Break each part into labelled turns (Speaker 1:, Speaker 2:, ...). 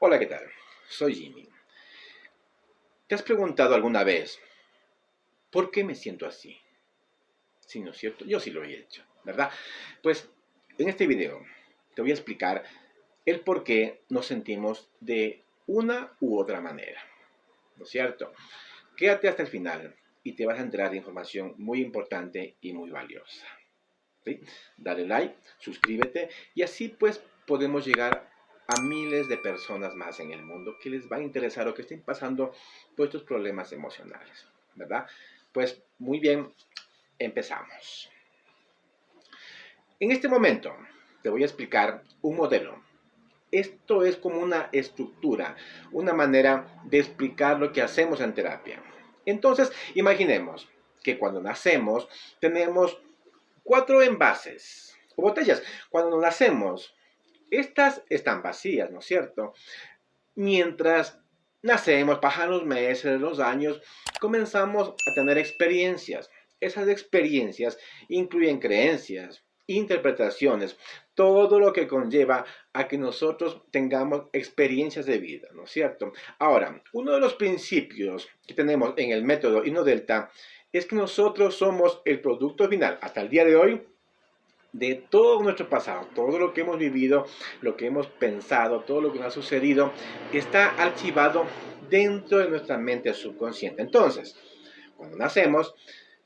Speaker 1: Hola, ¿qué tal? Soy Jimmy. ¿Te has preguntado alguna vez por qué me siento así? Sí, ¿no es cierto? Yo sí lo he hecho, ¿verdad? Pues en este video te voy a explicar el por qué nos sentimos de una u otra manera, ¿no es cierto? Quédate hasta el final y te vas a enterar de información muy importante y muy valiosa. ¿Sí? Dale like, suscríbete y así pues podemos llegar a miles de personas más en el mundo que les va a interesar o que estén pasando por estos problemas emocionales, ¿verdad? Pues muy bien, empezamos. En este momento te voy a explicar un modelo. Esto es como una estructura, una manera de explicar lo que hacemos en terapia. Entonces, imaginemos que cuando nacemos tenemos 4 envases o botellas. Cuando nacemos, estas están vacías, ¿no es cierto? Mientras nacemos, pasan los meses, los años, comenzamos a tener experiencias. Esas experiencias incluyen creencias, interpretaciones, todo lo que conlleva a que nosotros tengamos experiencias de vida, ¿no es cierto? Ahora, uno de los principios que tenemos en el método InnoDelta es que nosotros somos el producto final, hasta el día de hoy, de todo nuestro pasado, todo lo que hemos vivido, lo que hemos pensado, todo lo que nos ha sucedido, está archivado dentro de nuestra mente subconsciente. Entonces, cuando nacemos,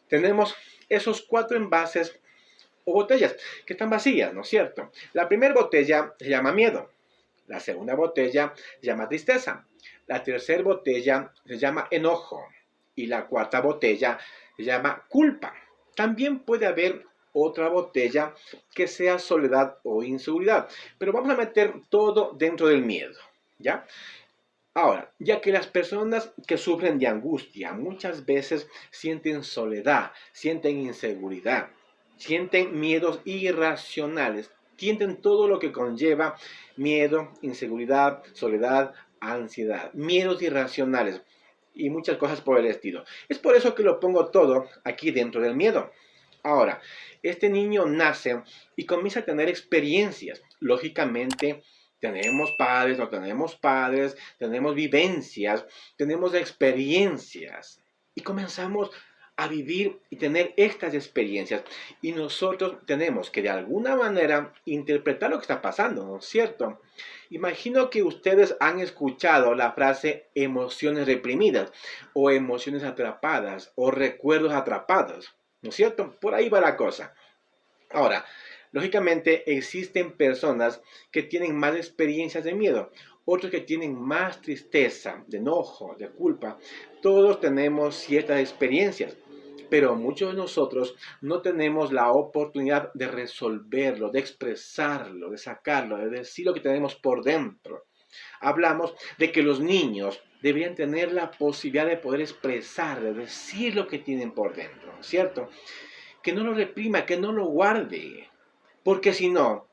Speaker 1: tenemos esos 4 envases o botellas que están vacías, ¿no es cierto? La primera botella se llama miedo, la segunda botella se llama tristeza, la tercera botella se llama enojo y la cuarta botella se llama culpa. También puede haber otra botella que sea soledad o inseguridad, pero vamos a meter todo dentro del miedo, ¿ya? Ahora, ya que las personas que sufren de angustia muchas veces sienten soledad, sienten inseguridad, sienten miedos irracionales, sienten todo lo que conlleva miedo, inseguridad, soledad, ansiedad, miedos irracionales y muchas cosas por el estilo. Es por eso que lo pongo todo aquí dentro del miedo. Ahora, este niño nace y comienza a tener experiencias. Lógicamente, tenemos padres, no tenemos padres, tenemos vivencias, tenemos experiencias. Y comenzamos a vivir y tener estas experiencias. Y nosotros tenemos que de alguna manera interpretar lo que está pasando, ¿no es cierto? Imagino que ustedes han escuchado la frase emociones reprimidas o emociones atrapadas o recuerdos atrapados, ¿no es cierto? Por ahí va la cosa. Ahora, lógicamente existen personas que tienen más experiencias de miedo, otros que tienen más tristeza, de enojo, de culpa. Todos tenemos ciertas experiencias, pero muchos de nosotros no tenemos la oportunidad de resolverlo, de expresarlo, de sacarlo, de decir lo que tenemos por dentro. Hablamos de que los niños deberían tener la posibilidad de poder expresar, de decir lo que tienen por dentro, ¿cierto? Que no lo reprima, que no lo guarde, porque si no,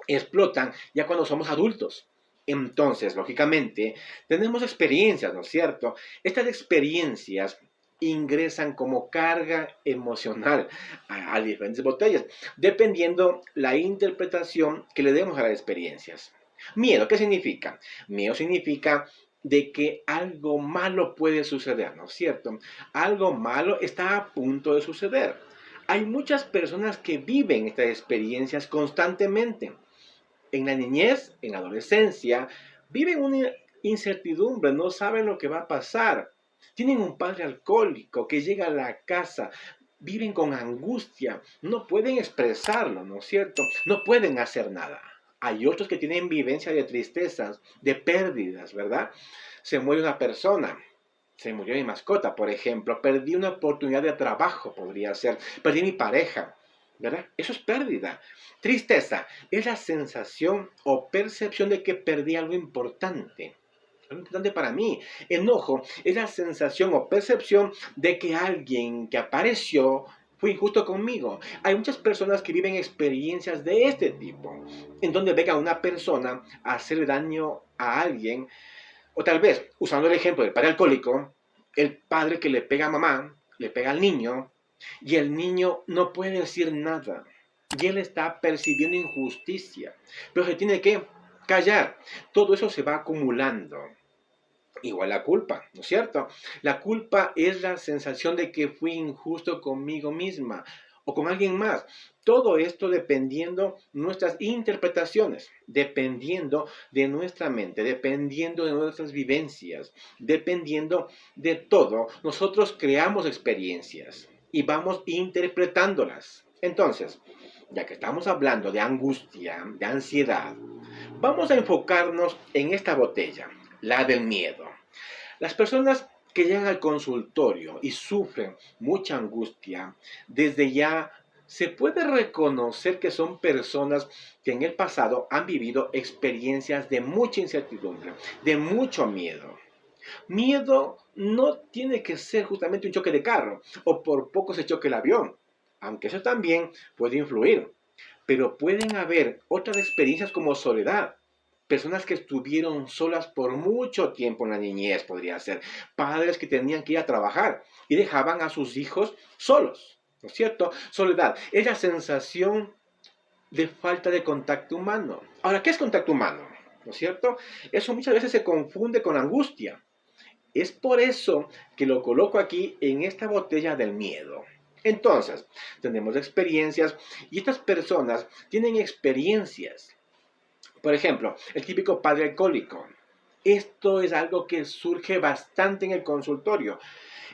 Speaker 1: explotan ya cuando somos adultos. Entonces, lógicamente, tenemos experiencias, ¿no es cierto? Estas experiencias ingresan como carga emocional a diferentes botellas, dependiendo la interpretación que le demos a las experiencias. Miedo, ¿qué significa? Miedo significa de que algo malo puede suceder, ¿no es cierto? Algo malo está a punto de suceder. Hay muchas personas que viven estas experiencias constantemente. En la niñez, en la adolescencia, viven una incertidumbre, no saben lo que va a pasar. Tienen un padre alcohólico que llega a la casa, viven con angustia, no pueden expresarlo, ¿no es cierto? No pueden hacer nada. Hay otros que tienen vivencia de tristezas, de pérdidas, ¿verdad? Se muere una persona, se murió mi mascota, por ejemplo, perdí una oportunidad de trabajo, podría ser, perdí mi pareja, ¿verdad? Eso es pérdida. Tristeza es la sensación o percepción de que perdí algo importante para mí. Enojo es la sensación o percepción de que alguien que apareció fue injusto conmigo. Hay muchas personas que viven experiencias de este tipo, en donde venga una persona a hacer daño a alguien, o tal vez, usando el ejemplo del padre alcohólico, el padre que le pega a mamá, le pega al niño, y el niño no puede decir nada. Y él está percibiendo injusticia, pero se tiene que callar. Todo eso se va acumulando. Igual la culpa, ¿no es cierto? La culpa es la sensación de que fui injusto conmigo misma o con alguien más. Todo esto dependiendo nuestras interpretaciones, dependiendo de nuestra mente, dependiendo de nuestras vivencias, dependiendo de todo. Nosotros creamos experiencias y vamos interpretándolas. Entonces, ya que estamos hablando de angustia, de ansiedad, vamos a enfocarnos en esta botella, la del miedo. Las personas que llegan al consultorio y sufren mucha angustia, desde ya se puede reconocer que son personas que en el pasado han vivido experiencias de mucha incertidumbre, de mucho miedo. Miedo no tiene que ser justamente un choque de carro o por poco se choque el avión, aunque eso también puede influir. Pero pueden haber otras experiencias como soledad. Personas que estuvieron solas por mucho tiempo en la niñez, podría ser. Padres que tenían que ir a trabajar y dejaban a sus hijos solos, ¿no es cierto? Soledad es la sensación de falta de contacto humano. Ahora, ¿qué es contacto humano? ¿No es cierto? Eso muchas veces se confunde con angustia. Es por eso que lo coloco aquí en esta botella del miedo. Entonces, tenemos experiencias y estas personas tienen experiencias. Por ejemplo, el típico padre alcohólico. Esto es algo que surge bastante en el consultorio.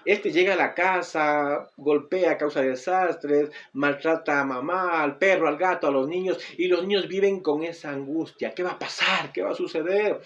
Speaker 1: Este llega a la casa, golpea, causa desastres, maltrata a mamá, al perro, al gato, a los niños, y los niños viven con esa angustia. ¿Qué va a pasar? ¿Qué va a suceder?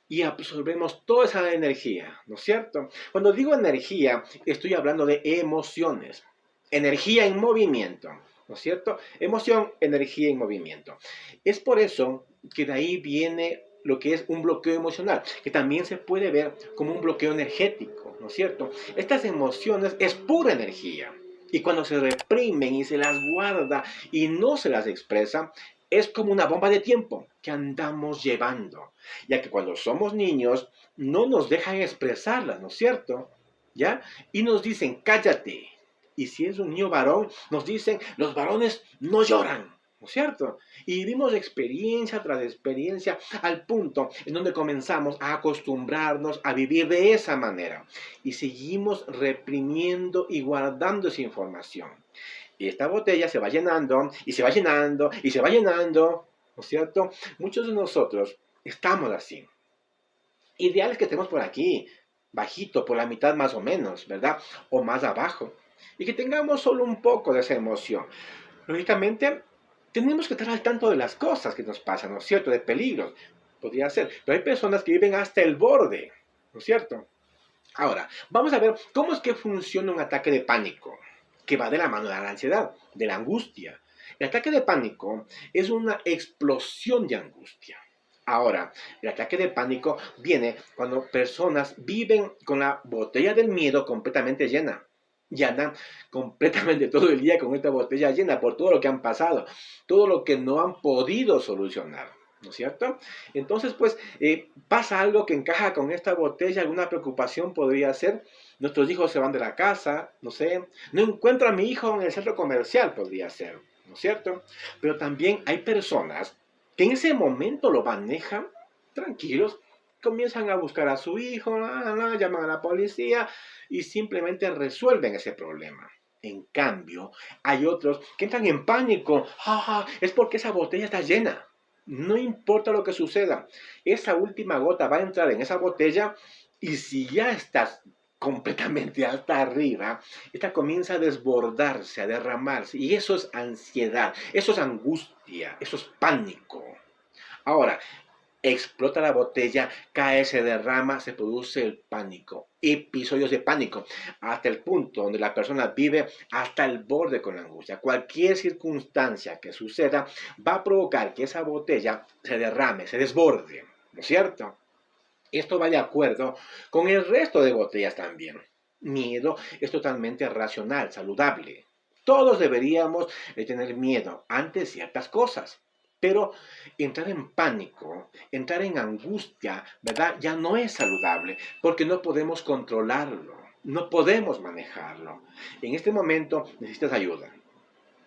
Speaker 1: Y absorbemos toda esa energía, ¿no es cierto? Cuando digo energía, estoy hablando de emociones. Energía en movimiento, ¿no es cierto? Emoción, energía en movimiento. Es por eso que de ahí viene lo que es un bloqueo emocional, que también se puede ver como un bloqueo energético, ¿no es cierto? Estas emociones es pura energía. Y cuando se reprimen y se las guarda y no se las expresa, es como una bomba de tiempo que andamos llevando, ya que cuando somos niños no nos dejan expresarlas, ¿no es cierto? ¿Ya? Y nos dicen, cállate. Y si es un niño varón, nos dicen, los varones no lloran, ¿no es cierto? Y vivimos experiencia tras experiencia al punto en donde comenzamos a acostumbrarnos a vivir de esa manera. Y seguimos reprimiendo y guardando esa información. Y esta botella se va llenando, y se va llenando, y se va llenando, ¿no es cierto? Muchos de nosotros estamos así. Ideal es que estemos por aquí, bajito, por la mitad más o menos, ¿verdad? O más abajo. Y que tengamos solo un poco de esa emoción. Lógicamente, tenemos que estar al tanto de las cosas que nos pasan, ¿no es cierto? De peligros, podría ser. Pero hay personas que viven hasta el borde, ¿no es cierto? Ahora, vamos a ver cómo es que funciona un ataque de pánico, que va de la mano de la ansiedad, de la angustia. El ataque de pánico es una explosión de angustia. Ahora, el ataque de pánico viene cuando personas viven con la botella del miedo completamente llena. Y andan completamente todo el día con esta botella llena por todo lo que han pasado, todo lo que no han podido solucionar. ¿No es cierto? Entonces, pues, pasa algo que encaja con esta botella, alguna preocupación podría ser, nuestros hijos se van de la casa, no sé, no encuentro a mi hijo en el centro comercial, podría ser, ¿no es cierto? Pero también hay personas que en ese momento lo manejan tranquilos, comienzan a buscar a su hijo, llaman a la policía y simplemente resuelven ese problema. En cambio, hay otros que entran en pánico, es porque esa botella está llena. No importa lo que suceda, esa última gota va a entrar en esa botella y si ya estás completamente hasta arriba, esta comienza a desbordarse, a derramarse y eso es ansiedad, eso es angustia, eso es pánico. Ahora, explota la botella, cae, se derrama, se produce el pánico, episodios de pánico, hasta el punto donde la persona vive hasta el borde con la angustia. Cualquier circunstancia que suceda va a provocar que esa botella se derrame, se desborde, ¿no es cierto? Esto va de acuerdo con el resto de botellas también. Miedo es totalmente racional, saludable. Todos deberíamos tener miedo ante ciertas cosas. Pero entrar en pánico, entrar en angustia, ¿verdad? Ya no es saludable porque no podemos controlarlo, no podemos manejarlo. En este momento necesitas ayuda.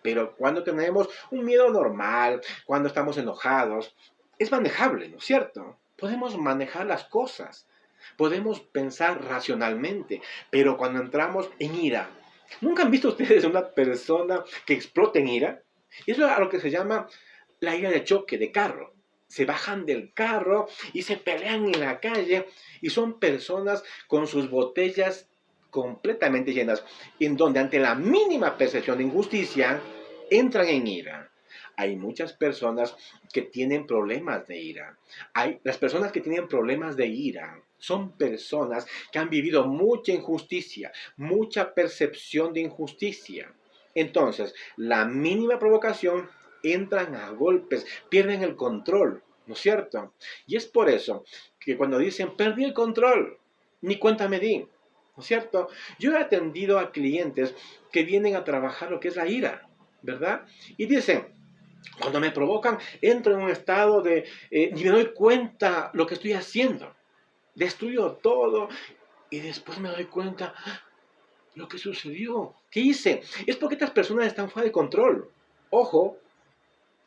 Speaker 1: Pero cuando tenemos un miedo normal, cuando estamos enojados, es manejable, ¿no es cierto? Podemos manejar las cosas, podemos pensar racionalmente, pero cuando entramos en ira, ¿nunca han visto ustedes una persona que explota en ira? Eso es a lo que se llama la ira de choque, de carro. Se bajan del carro y se pelean en la calle y son personas con sus botellas completamente llenas, en donde ante la mínima percepción de injusticia entran en ira. Hay muchas personas que tienen problemas de ira. Las personas que tienen problemas de ira son personas que han vivido mucha injusticia, mucha percepción de injusticia. Entonces, la mínima provocación entran a golpes, pierden el control, ¿no es cierto? Y es por eso que cuando dicen, perdí el control, ni cuenta me di, ¿no es cierto? Yo he atendido a clientes que vienen a trabajar lo que es la ira, ¿verdad? Y dicen, cuando me provocan, entro en un estado de, ni me doy cuenta lo que estoy haciendo. Destruyo todo y después me doy cuenta lo que sucedió. ¿Qué hice? Es porque estas personas están fuera de control. Ojo,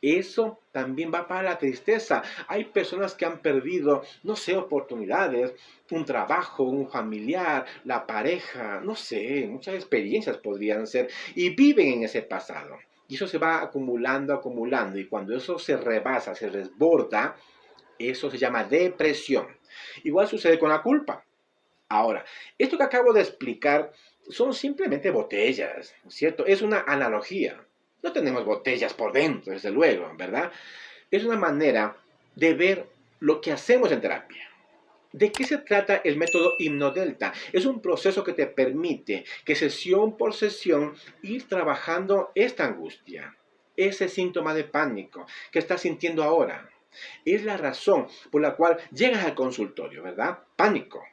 Speaker 1: eso también va para la tristeza. Hay personas que han perdido, no sé, oportunidades, un trabajo, un familiar, la pareja, no sé, muchas experiencias podrían ser, y viven en ese pasado. Y eso se va acumulando, acumulando, y cuando eso se rebasa, se desborda, eso se llama depresión. Igual sucede con la culpa. Ahora, esto que acabo de explicar son simplemente botellas, ¿no es cierto? Es una analogía. No tenemos botellas por dentro, desde luego, ¿verdad? Es una manera de ver lo que hacemos en terapia. ¿De qué se trata el método Hipnodelta? Es un proceso que te permite que sesión por sesión ir trabajando esta angustia, ese síntoma de pánico que estás sintiendo ahora. Es la razón por la cual llegas al consultorio, ¿verdad? Pánico.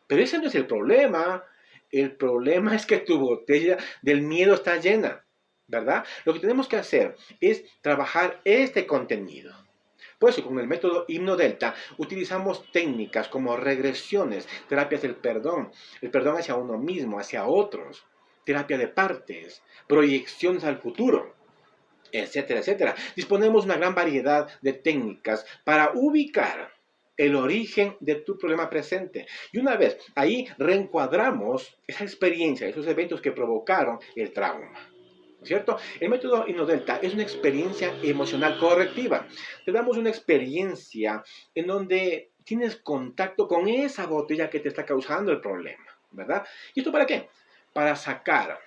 Speaker 1: Pero ese no es el problema. El problema es que tu botella del miedo está llena, ¿verdad? Lo que tenemos que hacer es trabajar este contenido. Por eso, con el método Hipnodelta, utilizamos técnicas como regresiones, terapias del perdón, el perdón hacia uno mismo, hacia otros, terapia de partes, proyecciones al futuro, etcétera, etcétera. Disponemos una gran variedad de técnicas para ubicar el origen de tu problema presente. Y una vez ahí reencuadramos esa experiencia, esos eventos que provocaron el trauma. ¿No es cierto? El método Hipnodelta es una experiencia emocional correctiva. Te damos una experiencia en donde tienes contacto con esa botella que te está causando el problema, ¿verdad? ¿Y esto para qué? Para sacar,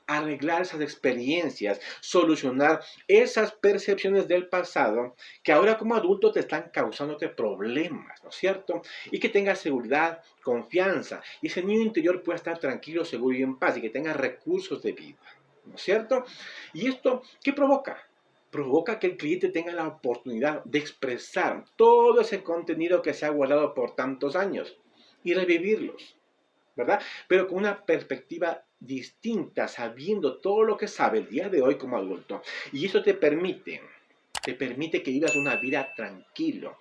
Speaker 1: arreglar esas experiencias, solucionar esas percepciones del pasado que ahora como adulto te están causándote problemas, ¿no es cierto? Y que tengas seguridad, confianza, y ese niño interior pueda estar tranquilo, seguro y en paz, y que tenga recursos de vida, ¿no es cierto? ¿Y esto qué provoca? Provoca que el cliente tenga la oportunidad de expresar todo ese contenido que se ha guardado por tantos años y revivirlos, ¿verdad? Pero con una perspectiva distinta, sabiendo todo lo que sabe el día de hoy como adulto. Y eso te permite que vivas una vida tranquilo.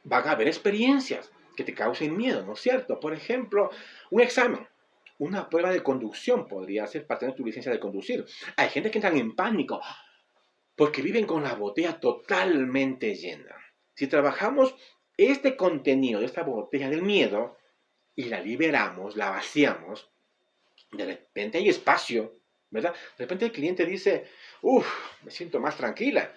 Speaker 1: Van a haber experiencias que te causen miedo, ¿no es cierto? Por ejemplo, un examen. Una prueba de conducción podría ser para tener tu licencia de conducir. Hay gente que entra en pánico porque viven con la botella totalmente llena. Si trabajamos este contenido de esta botella del miedo y la liberamos, la vaciamos, de repente hay espacio, ¿verdad? De repente el cliente dice, uff, me siento más tranquila.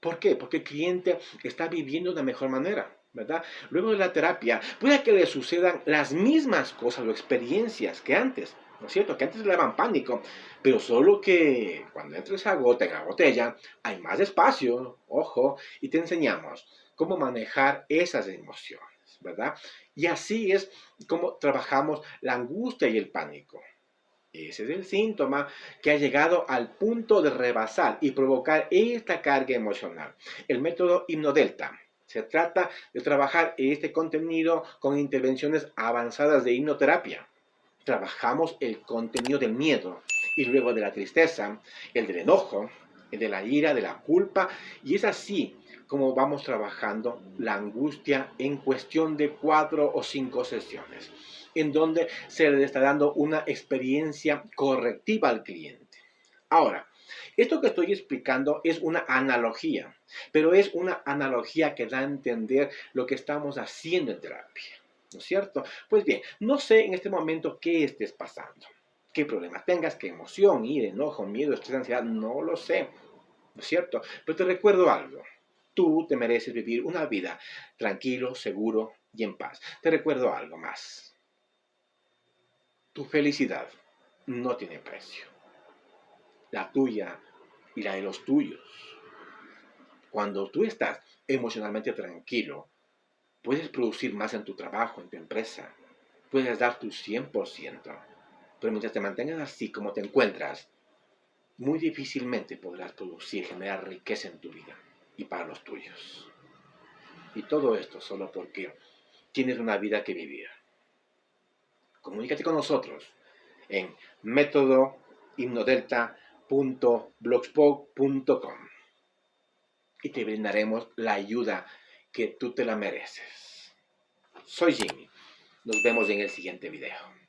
Speaker 1: ¿Por qué? Porque el cliente está viviendo de una mejor manera, ¿verdad? Luego de la terapia, puede que le sucedan las mismas cosas o experiencias que antes, ¿no es cierto? Que antes le daban pánico, pero solo que cuando entra esa gota en la botella, hay más espacio, ojo, y te enseñamos cómo manejar esas emociones, ¿verdad? Y así es como trabajamos la angustia y el pánico. Ese es el síntoma que ha llegado al punto de rebasar y provocar esta carga emocional. El método Hipnodelta. Se trata de trabajar este contenido con intervenciones avanzadas de hipnoterapia. Trabajamos el contenido del miedo y luego de la tristeza, el del enojo, el de la ira, de la culpa, y es así como vamos trabajando la angustia en cuestión de 4 o 5 sesiones, en donde se le está dando una experiencia correctiva al cliente. Ahora, Esto que estoy explicando es una analogía, pero es una analogía que da a entender lo que estamos haciendo en terapia, ¿no es cierto? Pues bien, no sé en este momento qué estés pasando, qué problema tengas, qué emoción, ira, enojo, miedo, estrés, ansiedad, no lo sé, ¿no es cierto? Pero te recuerdo algo. Tú te mereces vivir una vida tranquilo, seguro y en paz. Te recuerdo algo más. Tu felicidad no tiene precio. La tuya y la de los tuyos. Cuando tú estás emocionalmente tranquilo, puedes producir más en tu trabajo, en tu empresa. Puedes dar tu 100%. Pero mientras te mantengas así como te encuentras, muy difícilmente podrás producir, generar riqueza en tu vida y para los tuyos. Y todo esto solo porque tienes una vida que vivir. Comunícate con nosotros en métodohipnodelta.blogspot.com y te brindaremos la ayuda que tú te la mereces. Soy Jimmy. Nos vemos en el siguiente video.